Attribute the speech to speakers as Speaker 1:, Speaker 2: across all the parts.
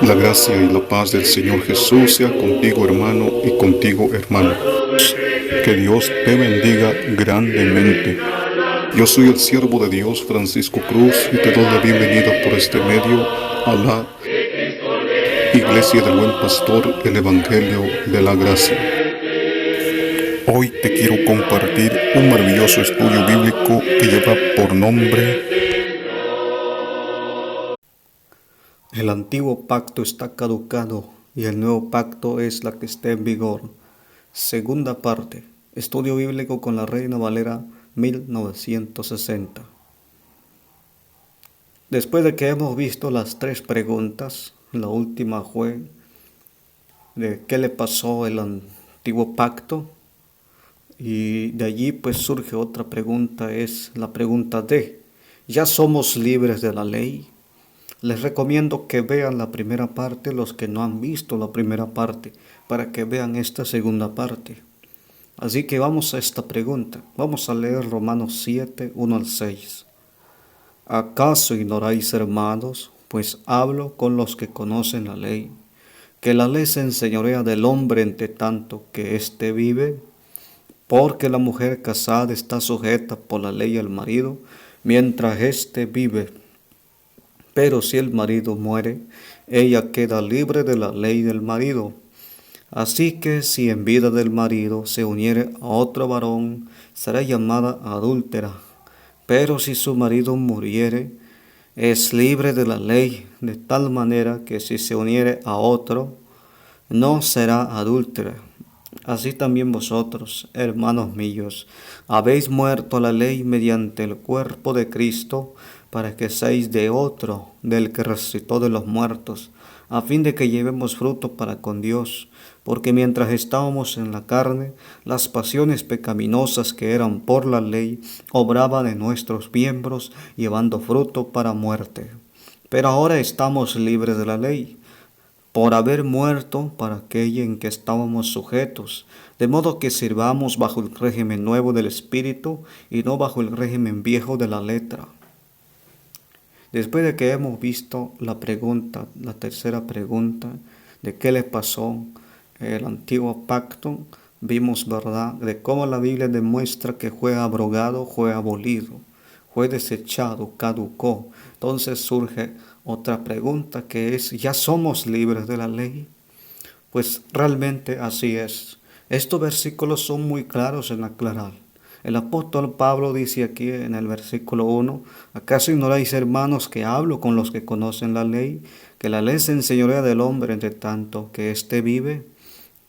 Speaker 1: La gracia y la paz del Señor Jesús sea contigo, hermano, y contigo, hermana. Que Dios te bendiga grandemente. Yo soy el siervo de Dios, Francisco Cruz, y te doy la bienvenida por este medio a la Iglesia del Buen Pastor, el Evangelio de la Gracia. Hoy te quiero compartir un maravilloso estudio bíblico que lleva por nombre El antiguo pacto está caducado y el nuevo pacto es la que está en vigor. Segunda parte. Estudio bíblico con la Reina Valera 1960. Después de que hemos visto las tres preguntas, la última fue de qué le pasó al antiguo pacto, y de allí pues surge otra pregunta, es la pregunta de ¿ya somos libres de la ley? Les recomiendo que vean la primera parte, los que no han visto la primera parte, para que vean esta segunda parte. Así que vamos a esta pregunta. Vamos a leer Romanos 7, 1 al 6. ¿Acaso ignoráis, hermanos? Pues hablo con los que conocen la ley, que la ley se enseñorea del hombre entre tanto que éste vive, porque la mujer casada está sujeta por la ley al marido, mientras éste vive. Pero si el marido muere, ella queda libre de la ley del marido. Así que si en vida del marido se uniere a otro varón, será llamada adúltera. Pero si su marido muriere, es libre de la ley, de tal manera que si se uniere a otro, no será adúltera. Así también vosotros, hermanos míos, habéis muerto a la ley mediante el cuerpo de Cristo, para que seáis de otro, del que resucitó de los muertos, a fin de que llevemos fruto para con Dios. Porque mientras estábamos en la carne, las pasiones pecaminosas que eran por la ley obraban en nuestros miembros, llevando fruto para muerte. Pero ahora estamos libres de la ley, por haber muerto para aquella en que estábamos sujetos, de modo que sirvamos bajo el régimen nuevo del Espíritu y no bajo el régimen viejo de la letra. Después de que hemos visto la pregunta, la tercera pregunta, de qué le pasó el antiguo pacto, vimos, ¿verdad?, de cómo la Biblia demuestra que fue abrogado, fue abolido, fue desechado, caducó. Entonces surge otra pregunta que es, ¿ya somos libres de la ley? Pues realmente así es. Estos versículos son muy claros en aclarar. El apóstol Pablo dice aquí en el versículo 1, ¿acaso ignoráis, hermanos, que hablo con los que conocen la ley? Que la ley se enseñorea del hombre entre tanto que éste vive.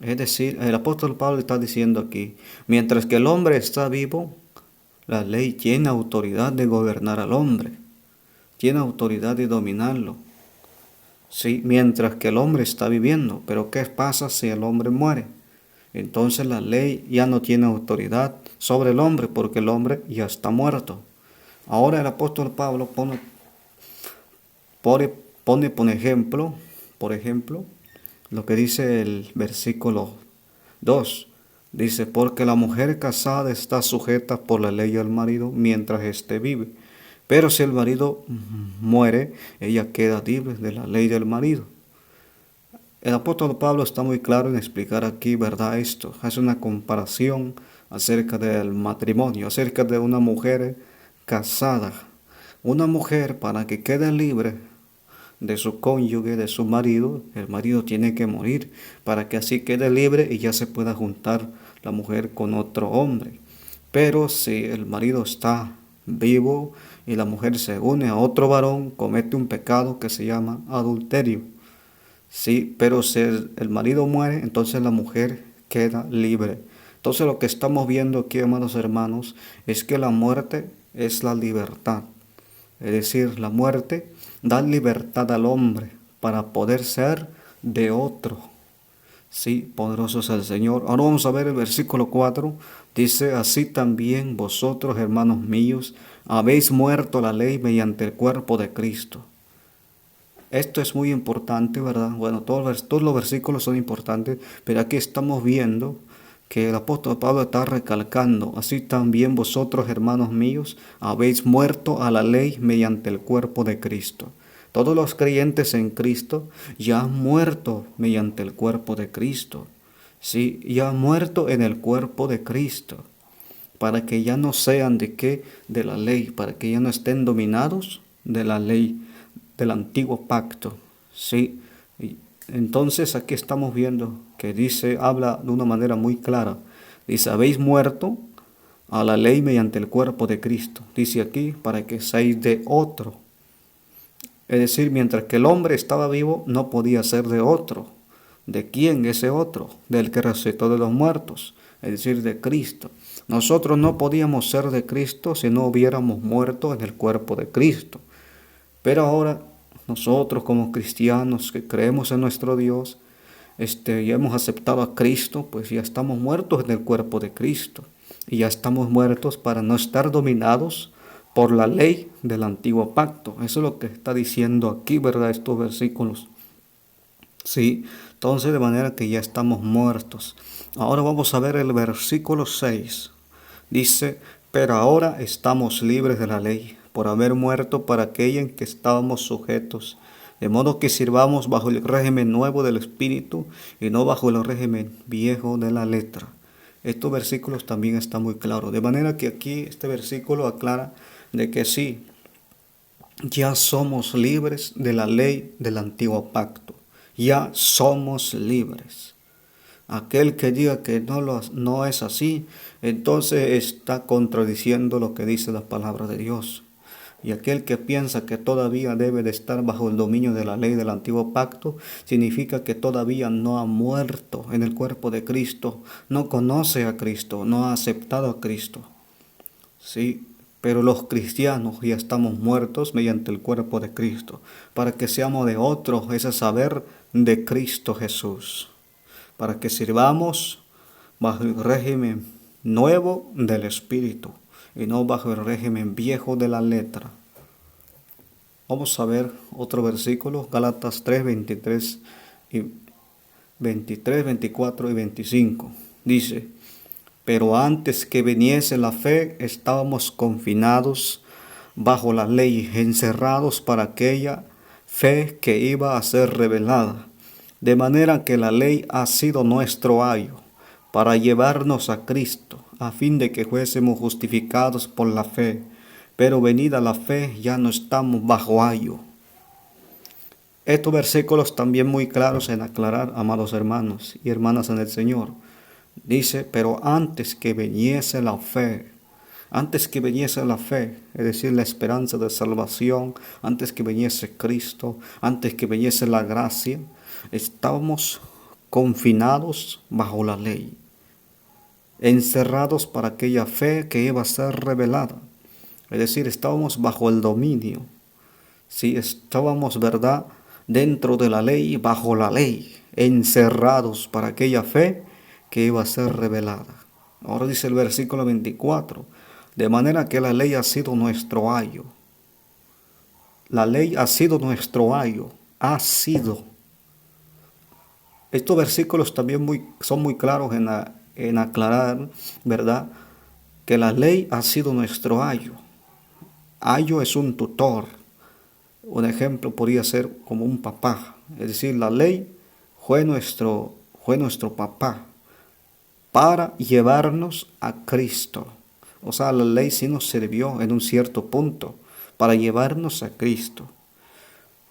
Speaker 1: Es decir, el apóstol Pablo está diciendo aquí, mientras que el hombre está vivo, la ley tiene autoridad de gobernar al hombre, tiene autoridad de dominarlo. Sí, mientras que el hombre está viviendo. Pero ¿qué pasa si el hombre muere? Entonces la ley ya no tiene autoridad sobre el hombre, porque el hombre ya está muerto. Ahora el apóstol Pablo pone por ejemplo, lo que dice el versículo 2. Dice, porque la mujer casada está sujeta por la ley al marido mientras éste vive. Pero si el marido muere, ella queda libre de la ley del marido. El apóstol Pablo está muy claro en explicar aquí, ¿verdad?, esto. Hace una comparación acerca del matrimonio, acerca de una mujer casada. Una mujer, para que quede libre de su cónyuge, de su marido, el marido tiene que morir, para que así quede libre y ya se pueda juntar la mujer con otro hombre. Pero si el marido está vivo y la mujer se une a otro varón, comete un pecado que se llama adulterio. Sí, pero si el marido muere, entonces la mujer queda libre. Entonces lo que estamos viendo aquí, amados hermanos, es que la muerte es la libertad. Es decir, la muerte da libertad al hombre para poder ser de otro. Sí, poderoso es el Señor. Ahora vamos a ver el versículo 4. Dice, así también vosotros, hermanos míos, habéis muerto la ley mediante el cuerpo de Cristo. Esto es muy importante, ¿verdad? Bueno, todos los versículos son importantes, pero aquí estamos viendo que el apóstol Pablo está recalcando, así también vosotros, hermanos míos, habéis muerto a la ley mediante el cuerpo de Cristo. Todos los creyentes en Cristo ya han muerto mediante el cuerpo de Cristo. Sí, ya han muerto en el cuerpo de Cristo, para que ya no sean de qué, de la ley, para que ya no estén dominados de la ley, del antiguo pacto. Sí, y entonces aquí estamos viendo que habla de una manera muy clara. Dice, habéis muerto a la ley mediante el cuerpo de Cristo. Dice aquí, para que seáis de otro. Es decir, mientras que el hombre estaba vivo, no podía ser de otro. ¿De quién ese otro? Del que resucitó de los muertos, es decir, de Cristo. Nosotros no podíamos ser de Cristo si no hubiéramos muerto en el cuerpo de Cristo. Pero ahora nosotros como cristianos que creemos en nuestro Dios, ya hemos aceptado a Cristo, pues ya estamos muertos en el cuerpo de Cristo. Y ya estamos muertos para no estar dominados por la ley del antiguo pacto. Eso es lo que está diciendo aquí, ¿verdad? Estos versículos. Sí, entonces de manera que ya estamos muertos. Ahora vamos a ver el versículo 6. Dice, pero ahora estamos libres de la ley, por haber muerto para aquella en que estábamos sujetos, de modo que sirvamos bajo el régimen nuevo del Espíritu y no bajo el régimen viejo de la letra. Estos versículos también están muy claros, de manera que aquí este versículo aclara de que sí, ya somos libres de la ley del antiguo pacto, ya somos libres. Aquel que diga que no es así, entonces está contradiciendo lo que dice la palabra de Dios. Y aquel que piensa que todavía debe de estar bajo el dominio de la ley del antiguo pacto, significa que todavía no ha muerto en el cuerpo de Cristo, no conoce a Cristo, no ha aceptado a Cristo. Sí, pero los cristianos ya estamos muertos mediante el cuerpo de Cristo, para que seamos de otro, ese saber de Cristo Jesús, para que sirvamos bajo el régimen nuevo del Espíritu y no bajo el régimen viejo de la letra. Vamos a ver otro versículo, Gálatas 3, 24 y 25. Dice, pero antes que viniese la fe, estábamos confinados bajo la ley, encerrados para aquella fe que iba a ser revelada. De manera que la ley ha sido nuestro ayo para llevarnos a Cristo, a fin de que fuésemos justificados por la fe. Pero venida la fe, ya no estamos bajo ayo. Estos versículos también muy claros en aclarar, amados hermanos y hermanas en el Señor. Dice, pero antes que viniese la fe, es decir, la esperanza de salvación, antes que viniese Cristo, antes que viniese la gracia, estábamos confinados bajo la ley, encerrados para aquella fe que iba a ser revelada. Es decir, estábamos bajo el dominio. Sí, estábamos, ¿verdad?, dentro de la ley, bajo la ley, encerrados para aquella fe que iba a ser revelada. Ahora dice el versículo 24, de manera que la ley ha sido nuestro ayo. La ley ha sido nuestro ayo, ha sido. Estos versículos también son muy claros en aclarar, ¿verdad?, que la ley ha sido nuestro ayo. Ayo es un tutor. Un ejemplo podría ser como un papá. Es decir, la ley fue nuestro papá para llevarnos a Cristo. O sea, la ley sí nos sirvió en un cierto punto para llevarnos a Cristo.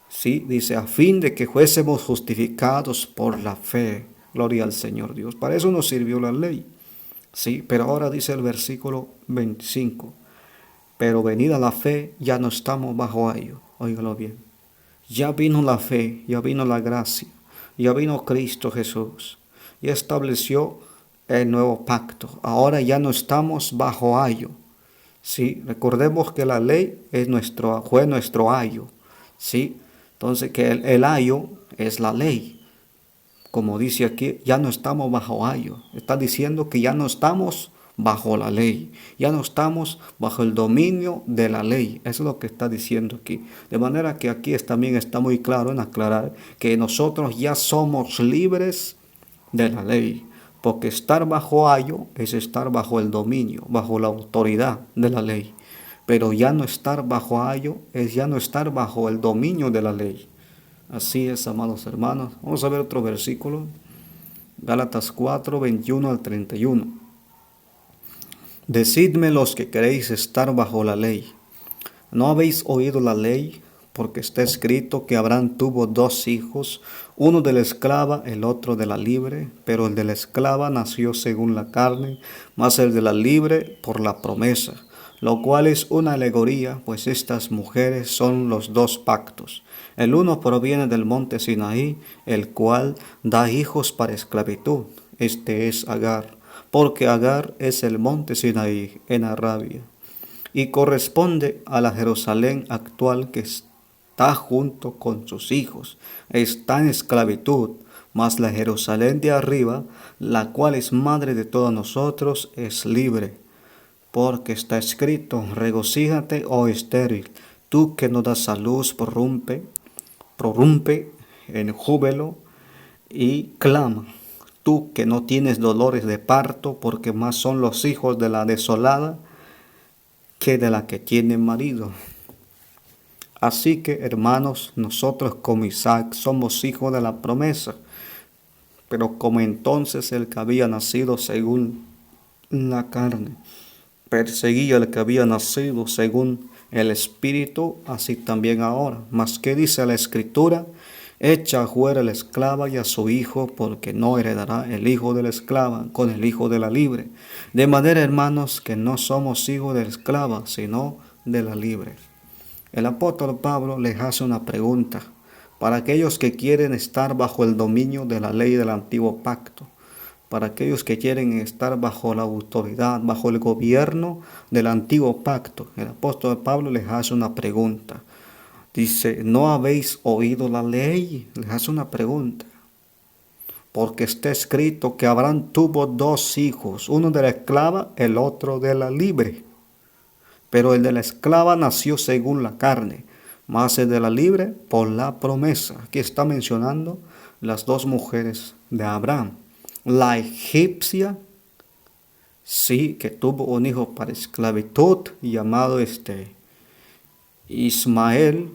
Speaker 1: Sí, dice, a fin de que fuésemos justificados por la fe. Gloria al Señor Dios. Para eso nos sirvió la ley. Sí, pero ahora dice el versículo 25. Pero venida la fe, ya no estamos bajo ayo. Óigalo bien. Ya vino la fe, ya vino la gracia, ya vino Cristo Jesús. Ya estableció el nuevo pacto. Ahora ya no estamos bajo ayo. Sí, recordemos que la ley fue nuestro ayo. Sí, entonces que el ayo es la ley. Como dice aquí, ya no estamos bajo ayo. Está diciendo que ya no estamos bajo la ley. Ya no estamos bajo el dominio de la ley. Eso es lo que está diciendo aquí. De manera que aquí también está muy claro en aclarar que nosotros ya somos libres de la ley. Porque estar bajo ayo es estar bajo el dominio, bajo la autoridad de la ley. pero ya no estar bajo ayo es ya no estar bajo el dominio de la ley. Así es, amados hermanos. Vamos a ver otro versículo. Gálatas 4, 21 al 31. Decidme los que queréis estar bajo la ley. ¿No habéis oído la ley? Porque está escrito que Abraham tuvo dos hijos, uno de la esclava, el otro de la libre, pero el de la esclava nació según la carne, mas el de la libre por la promesa, lo cual es una alegoría, pues estas mujeres son los dos pactos. El uno proviene del monte Sinaí, el cual da hijos para esclavitud. Este es Agar, porque Agar es el monte Sinaí en Arabia, y corresponde a la Jerusalén actual que está junto con sus hijos. Está en esclavitud, mas la Jerusalén de arriba, la cual es madre de todos nosotros, es libre. Porque está escrito, regocíjate, oh estéril, tú que no das a luz, prorrumpe en júbilo y clama. Tú que no tienes dolores de parto, porque más son los hijos de la desolada que de la que tiene marido. Así que, hermanos, nosotros como Isaac somos hijos de la promesa, pero como entonces el que había nacido según la carne perseguía al que había nacido según el Espíritu, así también ahora. Mas ¿qué dice la Escritura? Echa fuera la esclava y a su hijo, porque no heredará el hijo de la esclava con el hijo de la libre. De manera, hermanos, que no somos hijos de la esclava, sino de la libre. El apóstol Pablo les hace una pregunta para aquellos que quieren estar bajo el dominio de la ley del antiguo pacto, para aquellos que quieren estar bajo la autoridad, bajo el gobierno del antiguo pacto. El apóstol Pablo les hace una pregunta. Dice, ¿no habéis oído la ley? Les hace una pregunta. Porque está escrito que Abraham tuvo dos hijos, uno de la esclava, el otro de la libre. Pero el de la esclava nació según la carne, mas el de la libre por la promesa. Aquí está mencionando las dos mujeres de Abraham. La egipcia, sí, que tuvo un hijo para esclavitud llamado Ismael,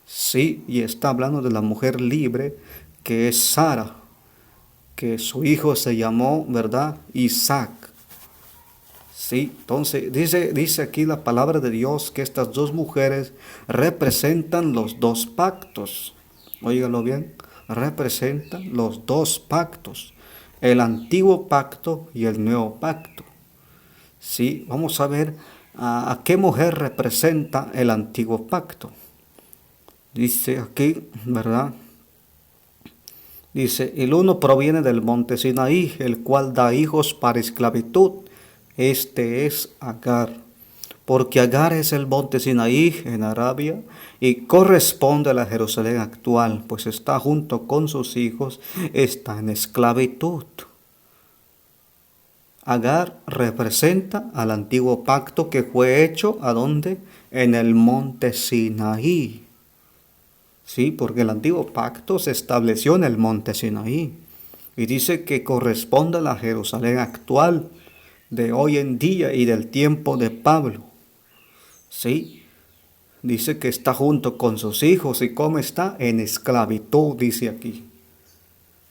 Speaker 1: sí, y está hablando de la mujer libre que es Sara, que su hijo se llamó, ¿verdad? Isaac. Sí, entonces dice aquí la palabra de Dios que estas dos mujeres representan los dos pactos. Óigalo bien, representan los dos pactos, el antiguo pacto y el nuevo pacto. Sí, vamos a ver a qué mujer representa el antiguo pacto. Dice aquí, ¿verdad? Dice, el uno proviene del monte Sinaí, el cual da hijos para esclavitud. Este es Agar, porque Agar es el monte Sinaí en Arabia y corresponde a la Jerusalén actual, pues está junto con sus hijos, está en esclavitud. Agar representa al antiguo pacto que fue hecho, ¿a dónde? En el monte Sinaí. Sí, porque el antiguo pacto se estableció en el monte Sinaí. Y dice que corresponde a la Jerusalén actual de hoy en día y del tiempo de Pablo. Sí, dice que está junto con sus hijos. ¿Y cómo está? En esclavitud, dice aquí.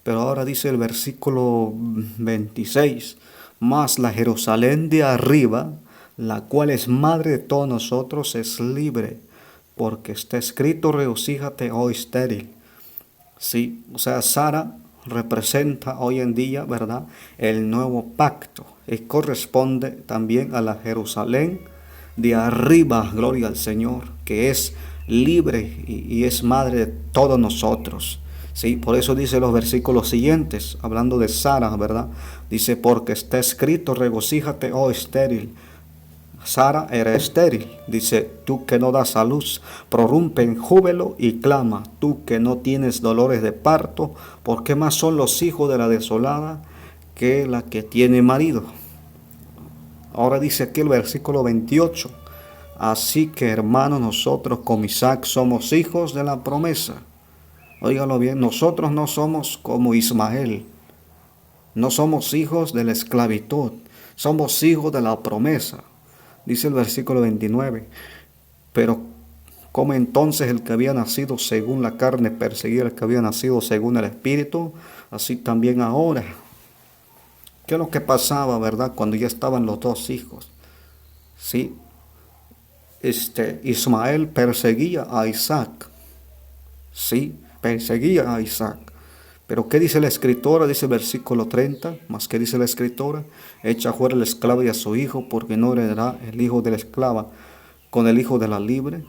Speaker 1: Pero ahora dice el versículo 26. Mas la Jerusalén de arriba, la cual es madre de todos nosotros, es libre, porque está escrito, regocíjate, oh estéril. Sí, o sea, Sara representa hoy en día, ¿verdad?, el nuevo pacto. Y corresponde también a la Jerusalén de arriba, gloria al Señor, que es libre y es madre de todos nosotros. Sí, por eso dice los versículos siguientes, hablando de Sara, ¿verdad? Dice, porque está escrito, regocíjate, oh estéril. Sara era estéril. Dice, tú que no das a luz, prorrumpe en júbilo y clama. Tú que no tienes dolores de parto, porque más son los hijos de la desolada que la que tiene marido. Ahora dice aquí el versículo 28. Así que, hermanos, nosotros como Isaac somos hijos de la promesa. Óigalo bien, nosotros no somos como Ismael. No somos hijos de la esclavitud. Somos hijos de la promesa. Dice el versículo 29, pero como entonces el que había nacido según la carne perseguía al que había nacido según el Espíritu, así también ahora. ¿Qué es lo que pasaba, verdad? Cuando ya estaban los dos hijos. Sí, Ismael perseguía a Isaac. Sí, perseguía a Isaac. Pero ¿qué dice la escritora? Dice el versículo 30, más que dice la escritora, echa fuera la esclava y a su hijo, porque no heredará el hijo de la esclava con el hijo de la libre.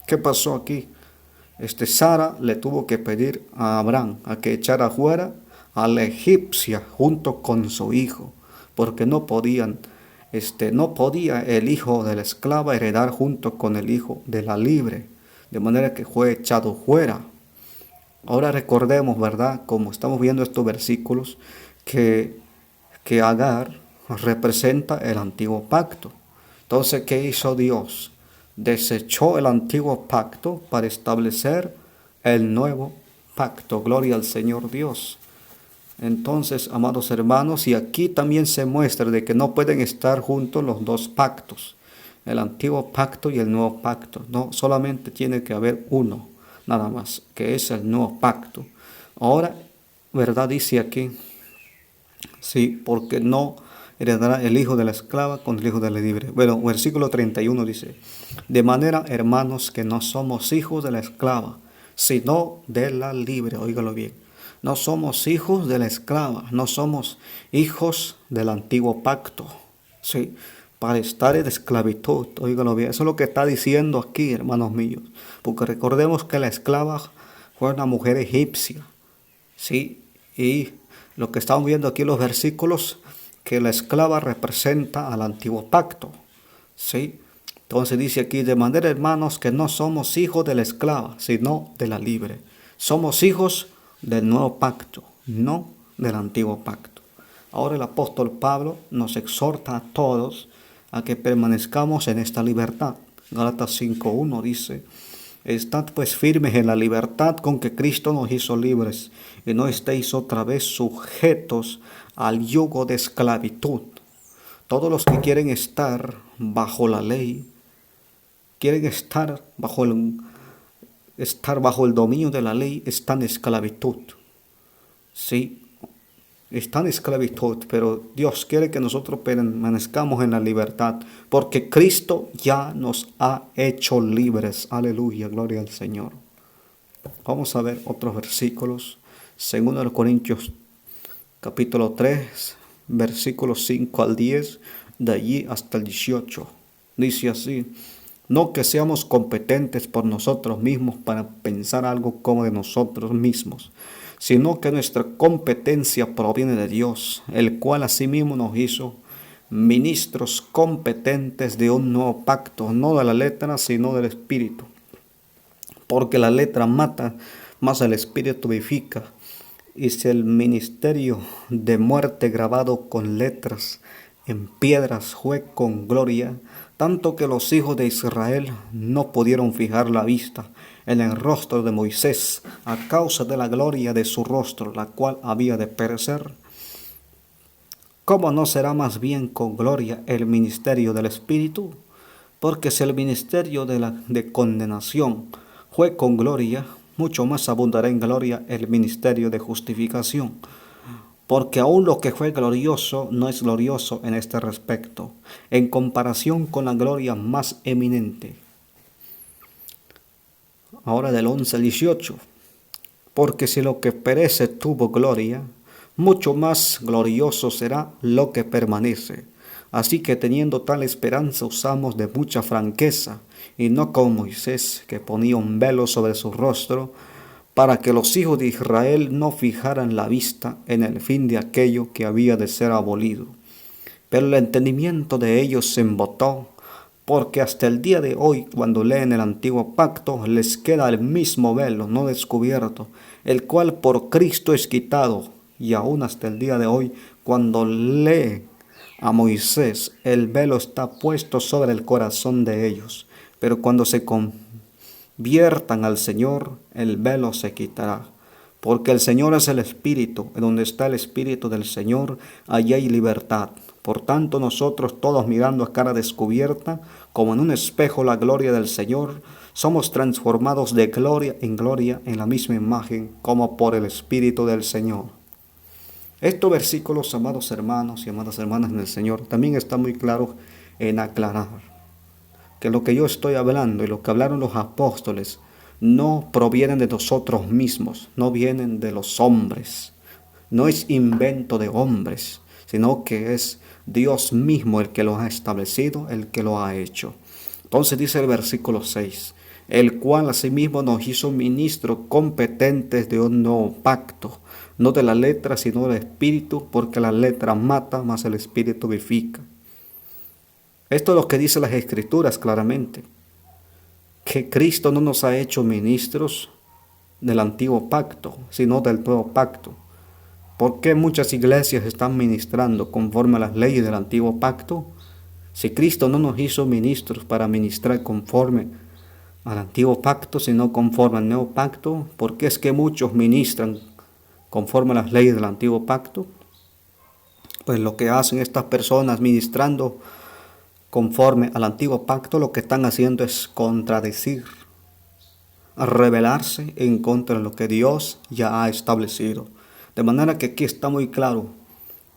Speaker 1: ¿Qué pasó aquí? Sara le tuvo que pedir a Abraham a que echara fuera a la egipcia junto con su hijo, porque no podía el hijo de la esclava heredar junto con el hijo de la libre, de manera que fue echado fuera. Ahora recordemos, ¿verdad? Como estamos viendo estos versículos, que Agar representa el antiguo pacto. Entonces, ¿qué hizo Dios? Desechó el antiguo pacto para establecer el nuevo pacto. Gloria al Señor Dios. Entonces, amados hermanos, y aquí también se muestra de que no pueden estar juntos los dos pactos, el antiguo pacto y el nuevo pacto. No, solamente tiene que haber uno, nada más, que es el nuevo pacto. Ahora, ¿verdad? Dice aquí, sí, porque no heredará el hijo de la esclava con el hijo de la libre. Bueno, versículo 31 dice, de manera, hermanos, que no somos hijos de la esclava, sino de la libre. Óigalo bien. No somos hijos de la esclava, no somos hijos del antiguo pacto. Sí, para estar en esclavitud. Óigalo bien. Eso es lo que está diciendo aquí, hermanos míos. Porque recordemos que la esclava fue una mujer egipcia. Sí, y lo que estamos viendo aquí en los versículos, que la esclava representa al antiguo pacto. ¿Sí? Entonces dice aquí, de manera, hermanos, que no somos hijos de la esclava, sino de la libre. Somos hijos del nuevo pacto, no del antiguo pacto. Ahora el apóstol Pablo nos exhorta a todos a que permanezcamos en esta libertad. Gálatas 5:1 dice, estad pues firmes en la libertad con que Cristo nos hizo libres, y no estéis otra vez sujetos al yugo de esclavitud. Todos los que quieren estar bajo la ley, quieren estar bajo el dominio de la ley, están en esclavitud. Sí, están en esclavitud, pero Dios quiere que nosotros permanezcamos en la libertad, porque Cristo ya nos ha hecho libres. Aleluya, gloria al Señor. Vamos a ver otros versículos. 2 Corintios capítulo 3, versículos 5 al 10, de allí hasta el 18. Dice así, no que seamos competentes por nosotros mismos para pensar algo como de nosotros mismos, sino que nuestra competencia proviene de Dios, el cual asimismo nos hizo ministros competentes de un nuevo pacto, no de la letra, sino del Espíritu. Porque la letra mata, mas el Espíritu vivifica. Y si el ministerio de muerte grabado con letras en piedras fue con gloria, tanto que los hijos de Israel no pudieron fijar la vista en el rostro de Moisés a causa de la gloria de su rostro, la cual había de perecer. ¿Cómo no será más bien con gloria el ministerio del Espíritu? Porque si el ministerio de condenación fue con gloria, mucho más abundará en gloria el ministerio de justificación. Porque aún lo que fue glorioso no es glorioso en este respecto, en comparación con la gloria más eminente. Ahora del 11 al 18. Porque si lo que perece tuvo gloria, mucho más glorioso será lo que permanece. Así que teniendo tal esperanza usamos de mucha franqueza, y no como Moisés, que ponía un velo sobre su rostro, para que los hijos de Israel no fijaran la vista en el fin de aquello que había de ser abolido. Pero el entendimiento de ellos se embotó, porque hasta el día de hoy, cuando leen el antiguo pacto, les queda el mismo velo no descubierto, el cual por Cristo es quitado, y aún hasta el día de hoy, cuando leen a Moisés, el velo está puesto sobre el corazón de ellos, pero cuando se conviertan al Señor, el velo se quitará. Porque el Señor es el Espíritu, y donde está el Espíritu del Señor, allí hay libertad. Por tanto, nosotros todos mirando a cara descubierta, como en un espejo la gloria del Señor, somos transformados de gloria en la misma imagen, como por el Espíritu del Señor. Estos versículos, amados hermanos y amadas hermanas en el Señor, también está muy claro en aclarar que lo que yo estoy hablando y lo que hablaron los apóstoles no provienen de nosotros mismos, no vienen de los hombres, no es invento de hombres, sino que es Dios mismo el que lo ha establecido, el que lo ha hecho. Entonces dice el versículo 6, el cual asimismo nos hizo ministros competentes de un nuevo pacto, no de la letra, sino del espíritu, porque la letra mata, mas el espíritu vivifica. Esto es lo que dice las Escrituras claramente, que Cristo no nos ha hecho ministros del antiguo pacto, sino del nuevo pacto. ¿Por qué muchas iglesias están ministrando conforme a las leyes del antiguo pacto? Si Cristo no nos hizo ministros para ministrar conforme al antiguo pacto, sino conforme al nuevo pacto, ¿por qué es que muchos ministran conforme a las leyes del antiguo pacto? Pues lo que hacen estas personas ministrando conforme al antiguo pacto, lo que están haciendo es contradecir, rebelarse en contra de lo que Dios ya ha establecido. De manera que aquí está muy claro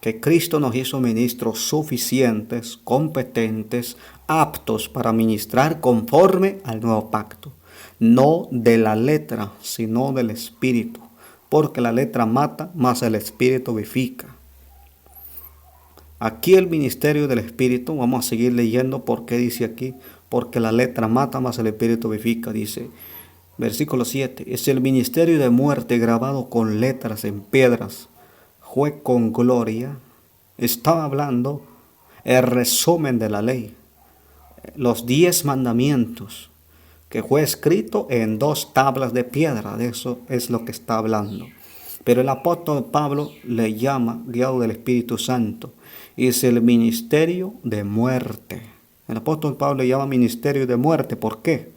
Speaker 1: que Cristo nos hizo ministros suficientes, competentes, aptos para ministrar conforme al nuevo pacto. No de la letra, sino del Espíritu. Porque la letra mata, mas el Espíritu vivifica. Aquí el ministerio del Espíritu, vamos a seguir leyendo porque dice aquí, porque la letra mata, mas el Espíritu vivifica, dice. Versículo 7, es el ministerio de muerte grabado con letras en piedras, fue con gloria. Estaba hablando el resumen de la ley, los 10 mandamientos, que fue escrito en 2 tablas de piedra, de eso es lo que está hablando. Pero el apóstol Pablo le llama, guiado del Espíritu Santo, es el ministerio de muerte. El apóstol Pablo le llama ministerio de muerte, ¿por qué?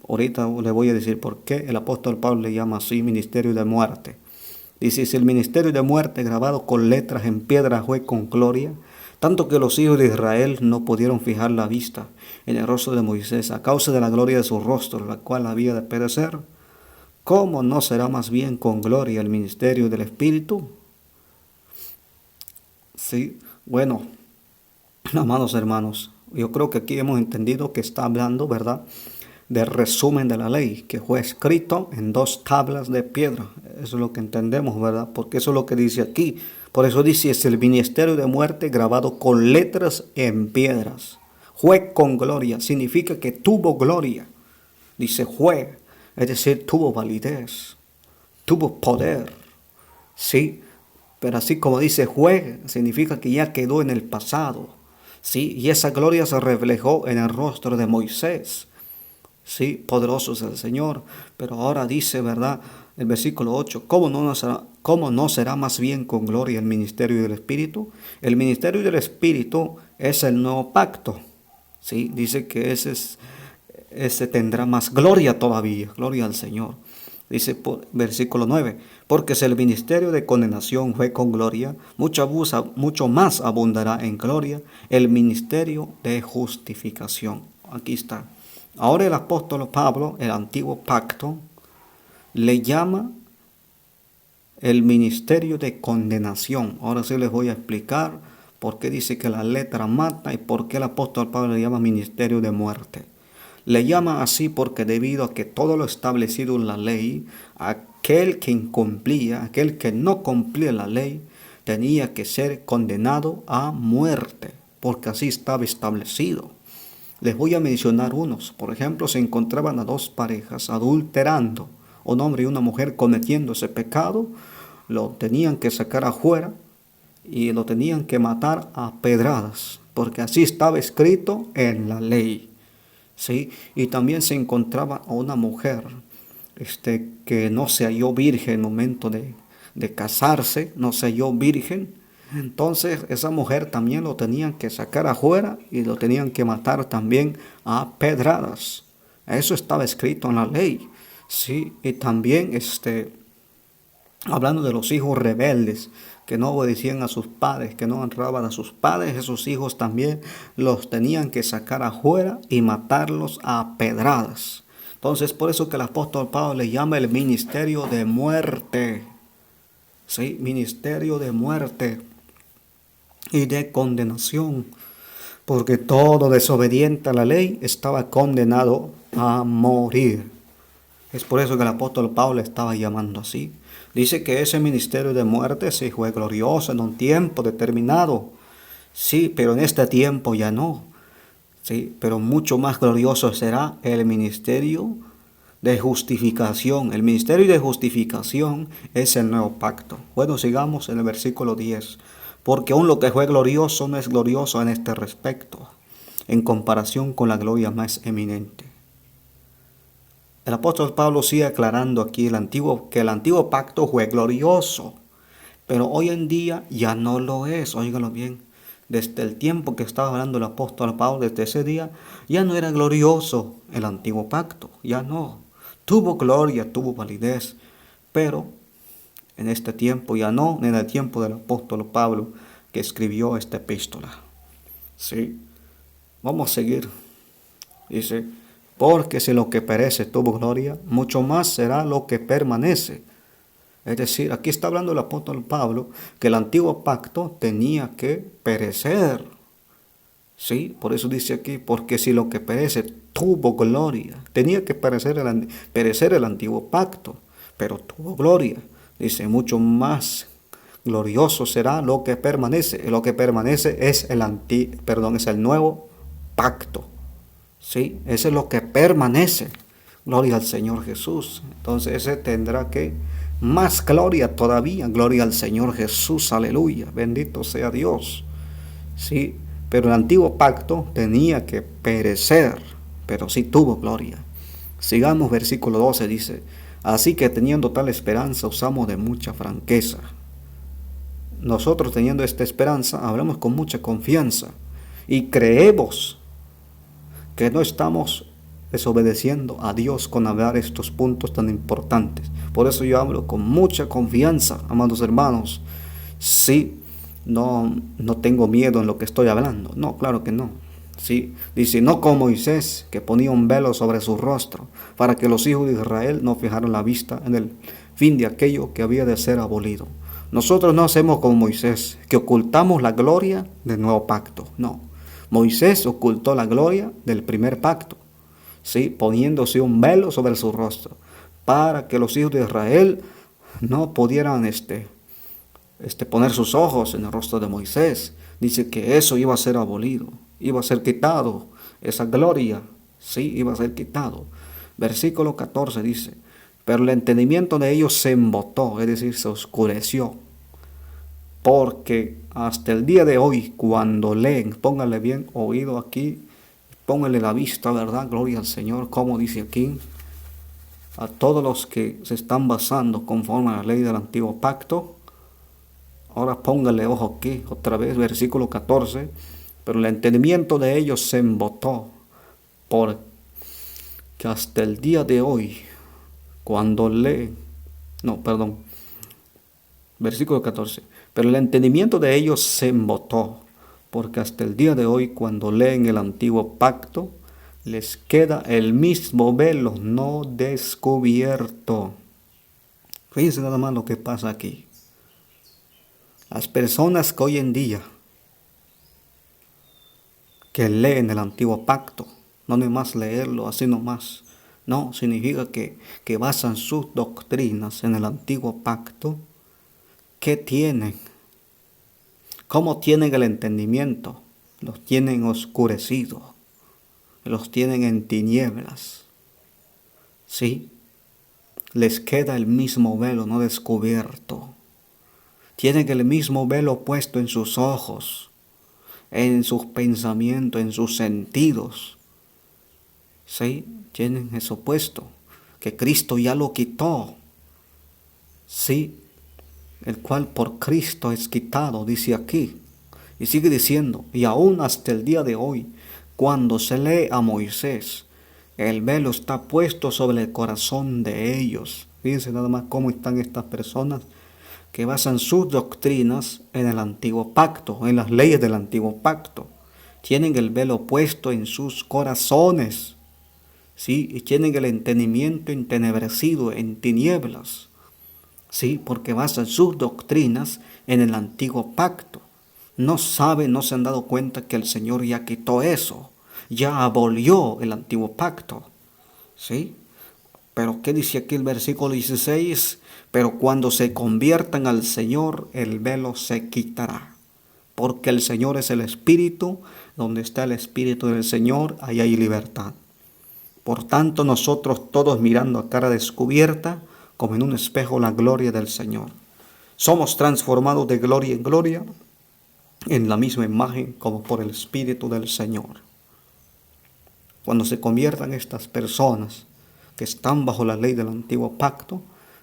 Speaker 1: Ahorita le voy a decir por qué el apóstol Pablo le llama así ministerio de muerte. Dice, si el ministerio de muerte grabado con letras en piedra fue con gloria, tanto que los hijos de Israel no pudieron fijar la vista en el rostro de Moisés a causa de la gloria de su rostro, la cual había de perecer, ¿cómo no será más bien con gloria el ministerio del Espíritu? Sí, bueno, amados hermanos, yo creo que aquí hemos entendido que está hablando, ¿verdad?, del resumen de la ley, que fue escrito en 2 tablas de piedra. Eso es lo que entendemos, ¿verdad? Porque eso es lo que dice aquí. Por eso dice, es el ministerio de muerte grabado con letras en piedras. Fue con gloria, significa que tuvo gloria. Dice fue, es decir, tuvo validez, tuvo poder. Sí, pero así como dice fue, significa que ya quedó en el pasado. Sí, y esa gloria se reflejó en el rostro de Moisés. Sí, poderoso es el Señor. Pero ahora dice, ¿verdad?, el versículo 8, ¿cómo no será más bien con gloria el ministerio del Espíritu? El ministerio del Espíritu es el nuevo pacto. Sí, dice que ese tendrá más gloria todavía, gloria al Señor. Dice versículo 9, porque si el ministerio de condenación fue con gloria, mucho más abundará en gloria el ministerio de justificación. Aquí está. Ahora el apóstol Pablo, el antiguo pacto, le llama el ministerio de condenación. Ahora sí les voy a explicar por qué dice que la letra mata y por qué el apóstol Pablo le llama ministerio de muerte. Le llama así porque debido a que todo lo establecido en la ley, aquel que incumplía, aquel que no cumplía la ley, tenía que ser condenado a muerte, porque así estaba establecido. Les voy a mencionar unos. Por ejemplo, se encontraban a 2 parejas adulterando, un hombre y una mujer cometiendo ese pecado, lo tenían que sacar afuera y lo tenían que matar a pedradas, porque así estaba escrito en la ley. ¿Sí? Y también se encontraba a una mujer que no se halló virgen en el momento de casarse, no se halló virgen. Entonces esa mujer también lo tenían que sacar afuera y lo tenían que matar también a pedradas. Eso estaba escrito en la ley. Sí, y también hablando de los hijos rebeldes, que no obedecían a sus padres, que no honraban a sus padres, esos hijos también los tenían que sacar afuera y matarlos a pedradas. Entonces, por eso que el apóstol Pablo le llama el ministerio de muerte. Sí, ministerio de muerte y de condenación, porque todo desobediente a la ley estaba condenado a morir. Es por eso que el apóstol Pablo estaba llamando así. Dice que ese ministerio de muerte sí fue glorioso en un tiempo determinado. Sí, pero en este tiempo ya no. Sí, pero mucho más glorioso será el ministerio de justificación. El ministerio de justificación es el nuevo pacto. Bueno, sigamos en el versículo 10. Porque aún lo que fue glorioso no es glorioso en este respecto, en comparación con la gloria más eminente. El apóstol Pablo sigue aclarando aquí que el antiguo pacto fue glorioso, pero hoy en día ya no lo es. Óigalo bien. Desde el tiempo que estaba hablando el apóstol Pablo, desde ese día, ya no era glorioso el antiguo pacto, ya no. Tuvo gloria, tuvo validez, pero en este tiempo ya no, en el tiempo del apóstol Pablo que escribió esta epístola. Sí, vamos a seguir. Dice, porque si lo que perece tuvo gloria, mucho más será lo que permanece. Es decir, aquí está hablando el apóstol Pablo que el antiguo pacto tenía que perecer. Sí, por eso dice aquí, porque si lo que perece tuvo gloria, tenía que perecer el antiguo pacto, pero tuvo gloria. Dice, mucho más glorioso será lo que permanece. Lo que permanece es es el nuevo pacto. Sí, ese es lo que permanece. Gloria al Señor Jesús. Entonces ese tendrá que más gloria todavía. Gloria al Señor Jesús. Aleluya. Bendito sea Dios. Sí, pero el antiguo pacto tenía que perecer, pero sí tuvo gloria. Sigamos, versículo 12 dice, así que teniendo tal esperanza usamos de mucha franqueza. Nosotros teniendo esta esperanza hablamos con mucha confianza y creemos que no estamos desobedeciendo a Dios con hablar estos puntos tan importantes. Por eso yo hablo con mucha confianza, amados hermanos. Sí, no tengo miedo en lo que estoy hablando. No, claro que no. Sí, dice, no como Moisés, que ponía un velo sobre su rostro, para que los hijos de Israel no fijaran la vista en el fin de aquello que había de ser abolido. Nosotros no hacemos como Moisés, que ocultamos la gloria del nuevo pacto. No, Moisés ocultó la gloria del primer pacto, ¿sí? Poniéndose un velo sobre su rostro, para que los hijos de Israel no pudieran poner sus ojos en el rostro de Moisés. Dice que eso iba a ser abolido, iba a ser quitado, esa gloria, sí, iba a ser quitado. Versículo 14 dice, pero el entendimiento de ellos se embotó, es decir, se oscureció, porque hasta el día de hoy, cuando leen, pónganle bien oído aquí, pónganle la vista, ¿verdad? Gloria al Señor, como dice aquí, a todos los que se están basando conforme a la ley del antiguo pacto. Ahora póngale ojo aquí, otra vez, versículo 14. Pero el entendimiento de ellos se embotó, porque hasta el día de hoy, cuando leen, versículo 14. Pero el entendimiento de ellos se embotó, porque hasta el día de hoy, cuando leen el antiguo pacto, les queda el mismo velo no descubierto. Fíjense nada más lo que pasa aquí. Las personas que hoy en día que leen el antiguo pacto, no es más leerlo así nomás, no, significa que basan sus doctrinas en el antiguo pacto. ¿Qué tienen? ¿Cómo tienen el entendimiento? Los tienen oscurecidos, los tienen en tinieblas. ¿Sí? Les queda el mismo velo no descubierto. Tienen el mismo velo puesto en sus ojos, en sus pensamientos, en sus sentidos. ¿Sí? Tienen eso puesto, que Cristo ya lo quitó. ¿Sí? El cual por Cristo es quitado, dice aquí. Y sigue diciendo, y aún hasta el día de hoy, cuando se lee a Moisés, el velo está puesto sobre el corazón de ellos. Fíjense nada más cómo están estas personas que basan sus doctrinas en el antiguo pacto, en las leyes del antiguo pacto. Tienen el velo puesto en sus corazones, ¿sí? Y tienen el entendimiento entenebrecido en tinieblas, ¿sí? Porque basan sus doctrinas en el antiguo pacto. No saben, no se han dado cuenta que el Señor ya quitó eso, ya abolió el antiguo pacto, ¿sí? Pero ¿qué dice aquí el versículo 16? Pero cuando se conviertan al Señor, el velo se quitará. Porque el Señor es el Espíritu, donde está el Espíritu del Señor, ahí hay libertad. Por tanto, nosotros todos mirando a cara descubierta, como en un espejo, la gloria del Señor. Somos transformados de gloria en gloria, en la misma imagen como por el Espíritu del Señor. Cuando se conviertan estas personas que están bajo la ley del antiguo pacto,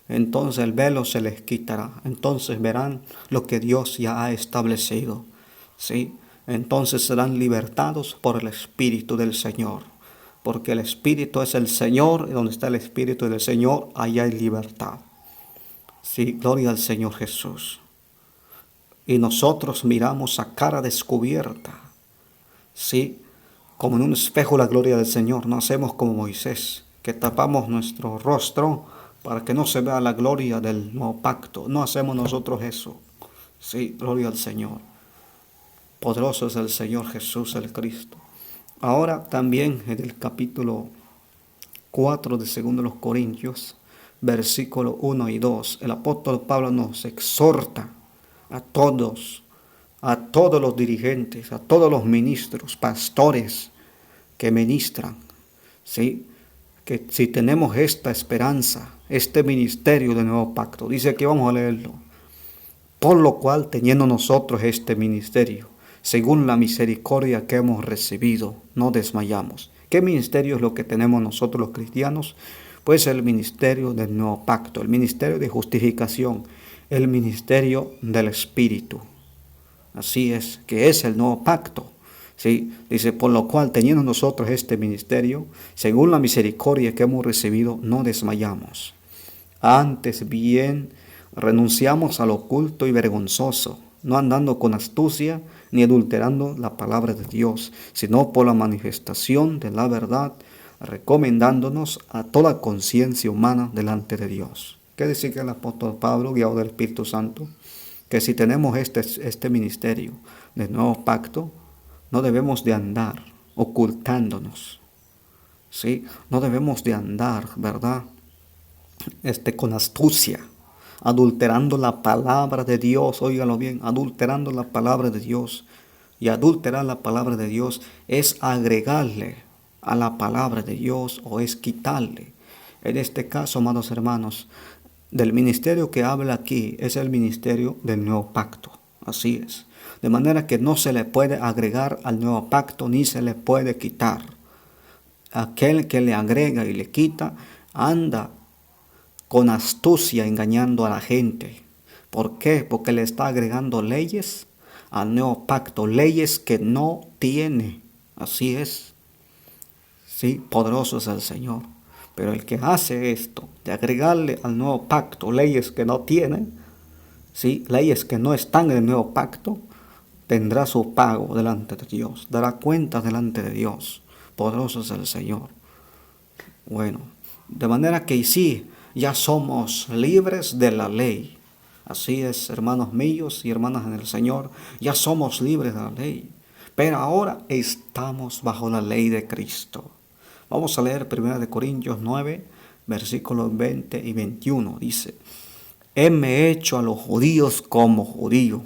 Speaker 1: entonces el velo se les quitará. Entonces verán lo que Dios ya ha establecido, ¿sí? Entonces serán libertados por el Espíritu del Señor. Porque el Espíritu es el Señor, y donde está el Espíritu del Señor, allá hay libertad. Sí, gloria al Señor Jesús. Y nosotros miramos a cara descubierta, sí, como en un espejo la gloria del Señor. No hacemos como Moisés, que tapamos nuestro rostro para que no se vea la gloria del nuevo pacto. No hacemos nosotros eso. Sí, gloria al Señor. Poderoso es el Señor Jesús, el Cristo. Ahora también en el capítulo 4 de 2 Corintios, versículos 1 y 2, el apóstol Pablo nos exhorta a todos los dirigentes, a todos los ministros, pastores que ministran, ¿sí? Que si tenemos esta esperanza, este ministerio del nuevo pacto, dice que vamos a leerlo, por lo cual teniendo nosotros este ministerio, según la misericordia que hemos recibido, no desmayamos. ¿Qué ministerio es lo que tenemos nosotros los cristianos? Pues el ministerio del nuevo pacto, el ministerio de justificación, el ministerio del Espíritu. Así es, que es el nuevo pacto. ¿Sí? Dice, por lo cual teniendo nosotros este ministerio, según la misericordia que hemos recibido, no desmayamos. Antes bien, renunciamos al oculto y vergonzoso, no andando con astucia ni adulterando la palabra de Dios, sino por la manifestación de la verdad, recomendándonos a toda conciencia humana delante de Dios. ¿Qué dice que el apóstol Pablo, guiado del Espíritu Santo? Que si tenemos este ministerio del nuevo pacto, no debemos de andar ocultándonos, ¿sí? No debemos de andar, ¿verdad? Con astucia, adulterando la palabra de Dios. Óigalo bien, adulterando la palabra de Dios. Y adulterar la palabra de Dios es agregarle a la palabra de Dios o es quitarle. En este caso, amados hermanos, del ministerio que habla aquí es el ministerio del nuevo pacto. Así es. De manera que no se le puede agregar al nuevo pacto ni se le puede quitar. Aquel que le agrega y le quita anda con astucia engañando a la gente. ¿Por qué? Porque le está agregando leyes al nuevo pacto, leyes que no tiene. Así es. Sí, poderoso es el Señor. Pero el que hace esto, de agregarle al nuevo pacto leyes que no tiene, ¿sí? Leyes que no están en el nuevo pacto, tendrá su pago delante de Dios, dará cuenta delante de Dios. Poderoso es el Señor. Bueno, de manera que sí, ya somos libres de la ley. Así es, hermanos míos y hermanas en el Señor, ya somos libres de la ley. Pero ahora estamos bajo la ley de Cristo. Vamos a leer 1 Corintios 9, versículos 20 y 21. Dice, heme hecho a los judíos como judío,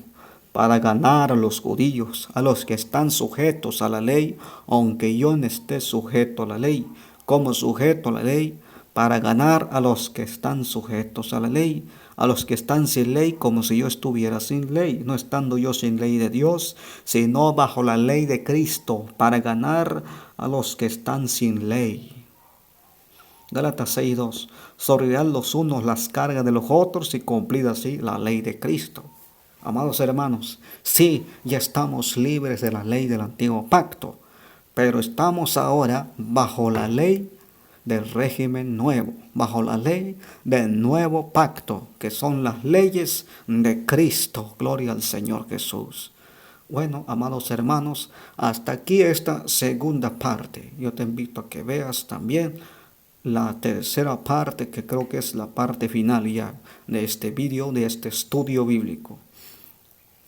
Speaker 1: para ganar a los judíos, a los que están sujetos a la ley, aunque yo no esté sujeto a la ley, como sujeto a la ley, para ganar a los que están sujetos a la ley, a los que están sin ley, como si yo estuviera sin ley, no estando yo sin ley de Dios, sino bajo la ley de Cristo, para ganar a los que están sin ley. Gálatas 6:2. Sorrirán los unos las cargas de los otros y cumplida así la ley de Cristo. Amados hermanos, sí, ya estamos libres de la ley del antiguo pacto, pero estamos ahora bajo la ley del régimen nuevo, bajo la ley del nuevo pacto, que son las leyes de Cristo. Gloria al Señor Jesús. Bueno, amados hermanos, hasta aquí esta segunda parte. Yo te invito a que veas también la tercera parte, que creo que es la parte final ya de este vídeo, de este estudio bíblico.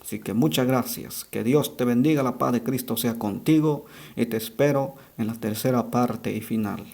Speaker 1: Así que muchas gracias. Que Dios te bendiga, la paz de Cristo sea contigo y te espero en la tercera parte y final.